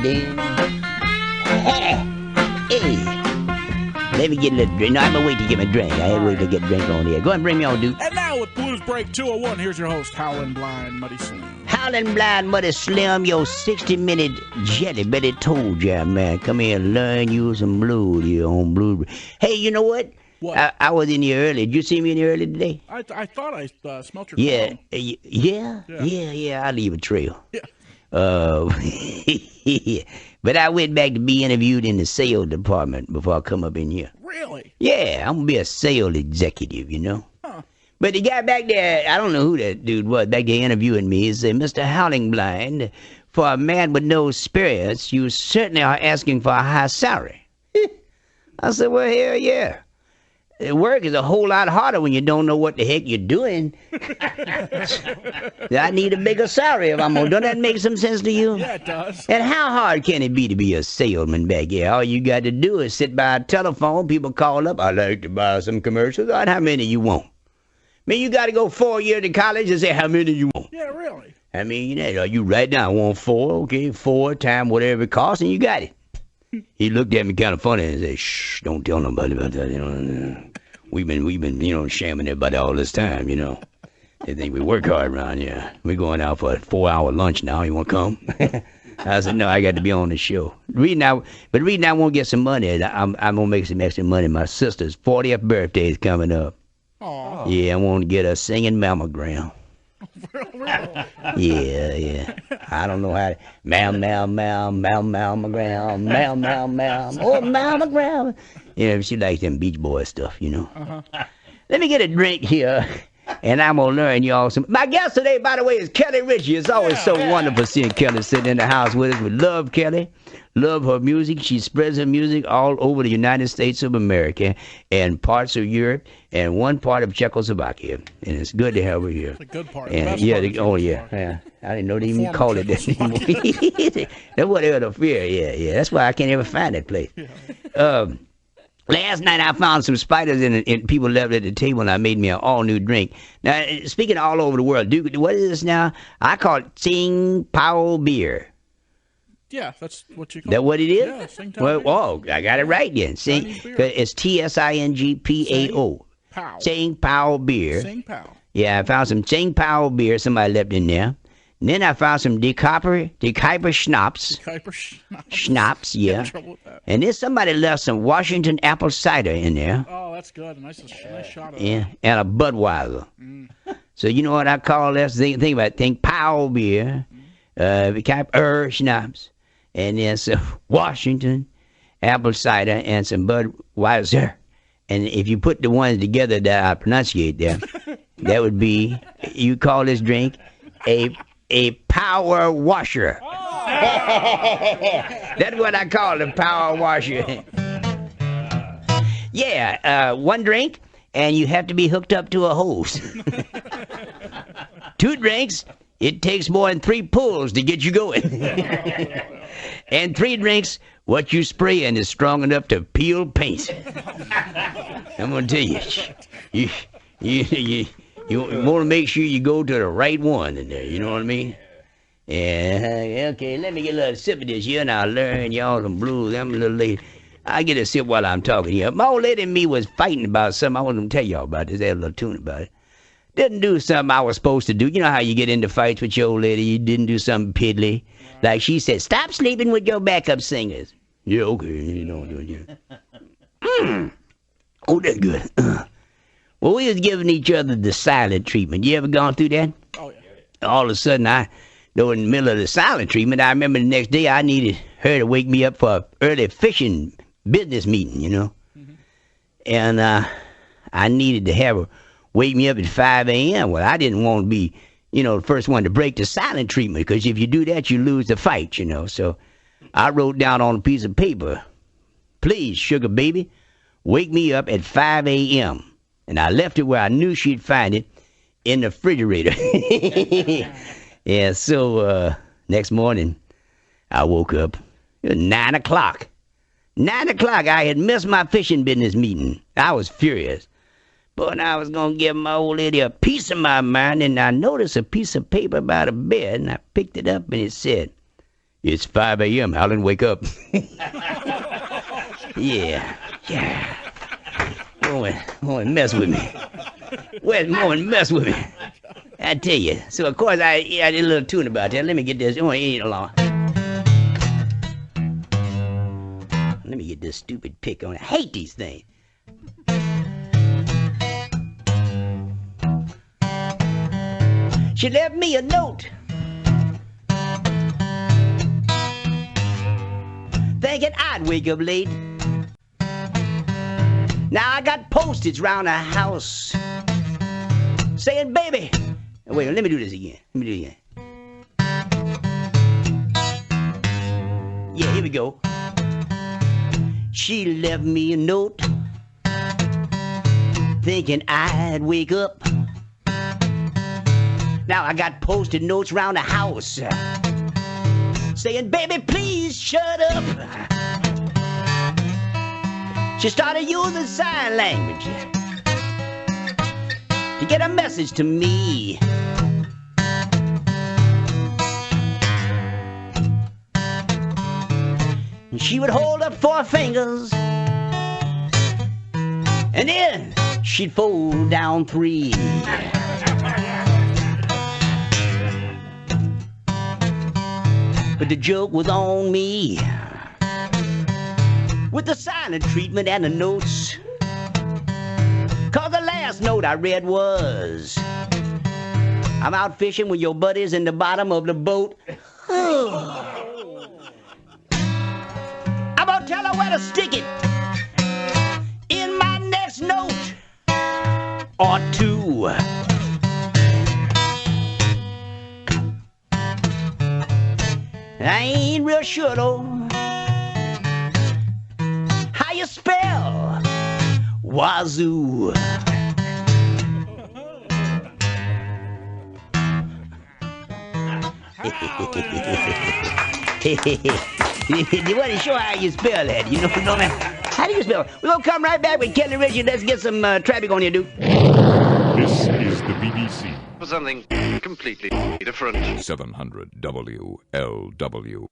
then. Hey. Let me get a little drink. No, I'm going to wait to get my drink. I ain't wait to get a drink on here. Go ahead and bring me on, dude. And now with Blues Break 201, here's your host, Howlin Blind, Muddy Slim. Howlin Blind, Muddy Slim, your 60-minute jelly belly toe jam, man. Come here and learn you some blues here on Blues Break. Hey, you know what? What? I was in here early. Did you see me in here early today? I thought I smelt your Yeah. phone. Yeah. I leave a trail. Yeah. But I went back to be interviewed in the sales department before I come up in here. Really? Yeah, I'm going to be a sales executive, you know. Huh. But the guy back there, I don't know who that dude was, back there interviewing me, he said, Mr. Howling Blind, for a man with no experience, you certainly are asking for a high salary. I said, well, hell yeah. Work is a whole lot harder when you don't know what the heck you're doing. I need a bigger salary if I'm going to. Don't that make some sense to you? Yeah, it does. And how hard can it be to be a salesman back here? All you got to do is sit by a telephone. People call up. I'd like to buy some commercials. All right, how many you want? I mean, you got to go 4 years to college and say, how many you want? Yeah, really. I mean, you write down, I want 4, okay, 4 times whatever it costs, and you got it. He looked at me kind of funny and said, shh, don't tell nobody about that, you know. We've been, shamming everybody all this time, you know. They think we work hard around here. We're going out for a 4-hour lunch now. You want to come? I said, no, I got to be on the show. The reason I won't get some money, I'm going to make some extra money. My sister's 40th birthday is coming up. Oh. Yeah, I want to get a singing mammogram. Yeah. I don't know how to. Mammogram. Oh, mammogram. She likes them Beach Boy stuff, you know. Uh-huh. Let me get a drink here, and I'm going to learn y'all some. My guest today, by the way, is Kelly Ritchie. It's always so wonderful seeing Kelly sitting in the house with us. We love Kelly. Love her music. She spreads her music all over the United States of America and parts of Europe and one part of Czechoslovakia. And it's good to have her here. The good part. And I didn't know they even called it that anymore. That's what they would fear. Yeah. That's why I can't ever find that place. Yeah. Last night I found some spiders and people left at the table, and I made me an all-new drink. Now, speaking all over the world, dude, what is this now? I call it Tsing Pao beer. Yeah, that's what you call it. That what it is? Yeah, Tsing Pao beer. I got it right then. It's Tsingpao. Tsing Pao beer. Tsing Pao. Yeah, I found some Tsing Pao beer somebody left in there. And then I found some De Kuyper schnapps. Schnapps, yeah. And then somebody left some Washington apple cider in there. Oh, that's good. Nice shot of yeah, and a Budweiser. So you know what I call this? Think about it. Think Powell beer, Kuyper schnapps, and then some Washington apple cider and some Budweiser. And if you put the ones together that I pronunciate there, that would be, you call this drink a power washer. Oh. That's what I call a power washer. Yeah, one drink, and you have to be hooked up to a hose. 2 drinks, it takes more than 3 pulls to get you going. And 3 drinks, what you spray in is strong enough to peel paint. I'm going to tell you, you want to make sure you go to the right one in there, you know what I mean? Yeah, okay, let me get a little sip of this here, and I'll learn y'all some blues. I'm a little late. I get a sip while I'm talking here. My old lady and me was fighting about something. I wasn't going to tell y'all about this. I had a little tune about it. Didn't do something I was supposed to do. You know how you get into fights with your old lady? You didn't do something piddly. Like she said, stop sleeping with your backup singers. Yeah, okay, you don't do it. Yeah. Oh, that's good. Well, we was giving each other the silent treatment. You ever gone through that? Oh, yeah. All of a sudden, in the middle of the silent treatment, I remember the next day I needed her to wake me up for an early fishing business meeting, you know. Mm-hmm. And I needed to have her wake me up at 5 a.m. Well, I didn't want to be, the first one to break the silent treatment, because if you do that, you lose the fight, So I wrote down on a piece of paper, please, sugar baby, wake me up at 5 a.m. And I left it where I knew she'd find it, in the refrigerator. Yeah, so next morning, I woke up. It was 9 o'clock. 9 o'clock, I had missed my fishing business meeting. I was furious. But I was going to give my old lady a piece of my mind, and I noticed a piece of paper by the bed, and I picked it up, and it said, It's 5 a.m. Howlin', wake up. Yeah. Woman, mess with me. Woman, mess with me. I tell you. So, of course, I did a little tune about that. Let me get this. Oh, it ain't long. Let me get this stupid pick on it. I hate these things. She left me a note thinking I'd wake up late. Now I got postage round the house saying, baby. Wait, let me do this again. Yeah, here we go. She left me a note thinking I'd wake up. Now I got posted notes round the house saying, baby, please shut up. She started using sign language to get a message to me. And she would hold up 4 fingers and then she'd fold down 3. But the joke was on me with the silent treatment and the notes. 'Cause the last note I read was, I'm out fishing with your buddies in the bottom of the boat. I'm gonna tell her where to stick it in my next note or 2. I ain't real sure though how you spell wazoo. You wasn't sure how you spell that, you know, man. How do you spell it? We're gonna come right back with Kelly Richard. Let's get some traffic on here, dude. This is the BBC. For something completely different. 700 WLW.